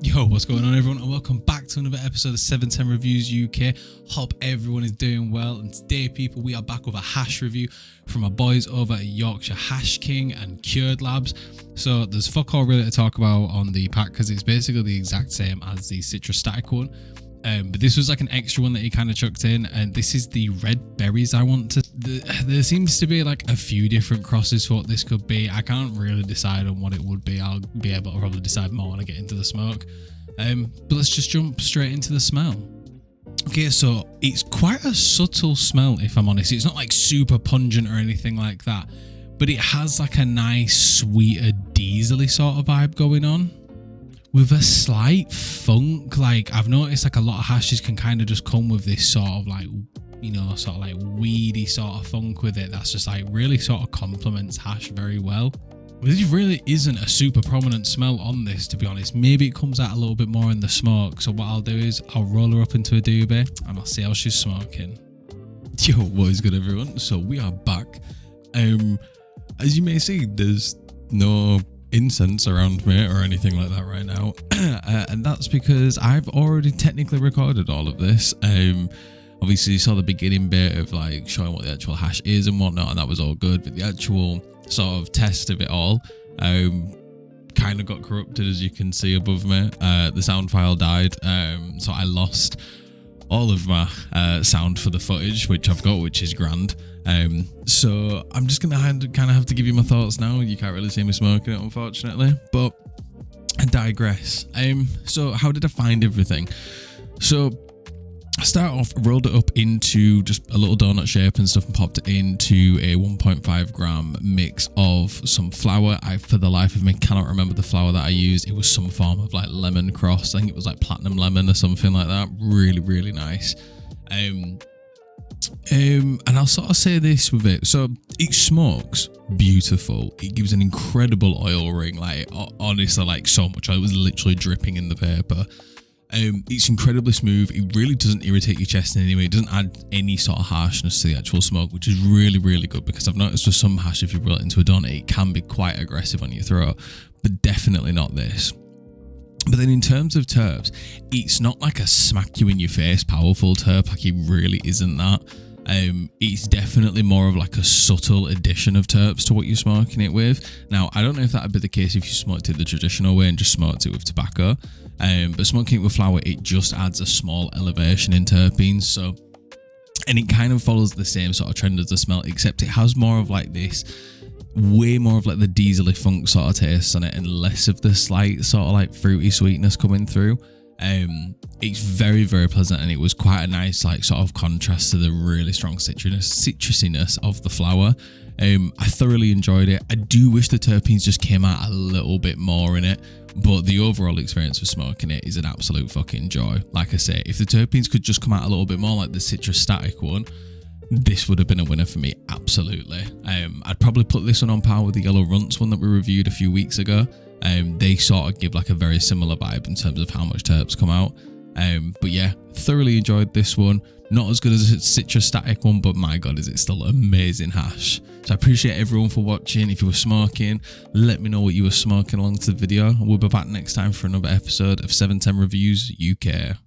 Yo, what's going on everyone, and welcome back to another episode of 710 Reviews UK. Hope everyone is doing well, and today people, we are back with a hash review from our boys over at Yorkshire Hash King and Cured Labs. So there's fuck all really to talk about on the pack because it's basically the exact same as the citrus static one. But this was like an extra one that he kind of chucked in, and this is the red berries. There seems to be like a few different crosses for what this could be. I can't really decide on what it would be. I'll be able to probably decide more when I get into the smoke. But let's just jump straight into the smell. Okay, so it's quite a subtle smell, if I'm honest. It's not like super pungent or anything like that, but it has like a nice sweeter diesel-y sort of vibe going on, with a slight funk. Like I've noticed like a lot of hashes can kind of just come with this sort of like, you know, sort of like weedy sort of funk with it. That's just like really sort of complements hash very well. There really isn't a super prominent smell on this, to be honest. Maybe it comes out a little bit more in the smoke. So what I'll do is I'll roll her up into a doobie and I'll see how she's smoking. Yo, what is good everyone? So we are back. As you may see, there's no incense around me or anything like that right now, and that's because I've already technically recorded all of this. Obviously you saw the beginning bit of like showing what the actual hash is and whatnot, and that was all good, but the actual sort of test of it all kind of got corrupted, as you can see above me. The sound file died, so I lost all of my sound for the footage, which I've got, which is grand. So I'm just gonna kind of have to give you my thoughts now. You can't really see me smoking it, unfortunately, but I digress. So how did I find everything? So I start off, rolled it up into just a little donut shape and stuff, and popped it into a 1.5 gram mix of some flour. I, for the life of me, cannot remember the flour that I used. It was some form of like lemon cross. I think it was like platinum lemon or something like that. Really, really nice. And I'll sort of say this with it. So it smokes beautiful. It gives an incredible oil ring. Like honestly, like so much. It was literally dripping in the vapor. It's incredibly smooth. It really doesn't irritate your chest in any way. It doesn't add any sort of harshness to the actual smoke, which is really, really good, because I've noticed with some hash, if you roll it into a donut, it can be quite aggressive on your throat, but definitely not this. But then in terms of terps, it's not like a smack you in your face powerful terp. Like it really isn't that. It's definitely more of like a subtle addition of terps to what you're smoking it with. Now, I don't know if that would be the case if you smoked it the traditional way and just smoked it with tobacco. But smoking it with flour, it just adds a small elevation in terpenes. So, and it kind of follows the same sort of trend as the smell, except it has more of like this, way more of like the diesel-y funk sort of taste on it, and less of the slight sort of like fruity sweetness coming through. It's very, very pleasant, and it was quite a nice like sort of contrast to the really strong citrusiness of the flour. I thoroughly enjoyed it. I do wish the terpenes just came out a little bit more in it, but the overall experience of smoking it is an absolute fucking joy. Like I say, if the terpenes could just come out a little bit more like the citrus static one, this would have been a winner for me, absolutely. I'd probably put this one on par with the yellow runts one that we reviewed a few weeks ago. They sort of give like a very similar vibe in terms of how much terps come out. But yeah, thoroughly enjoyed this one. Not as good as a citrus static one, but my god, is it still amazing hash. So I appreciate everyone for watching. If you were smoking, let me know what you were smoking along to the video. We'll be back next time for another episode of 710 Reviews UK.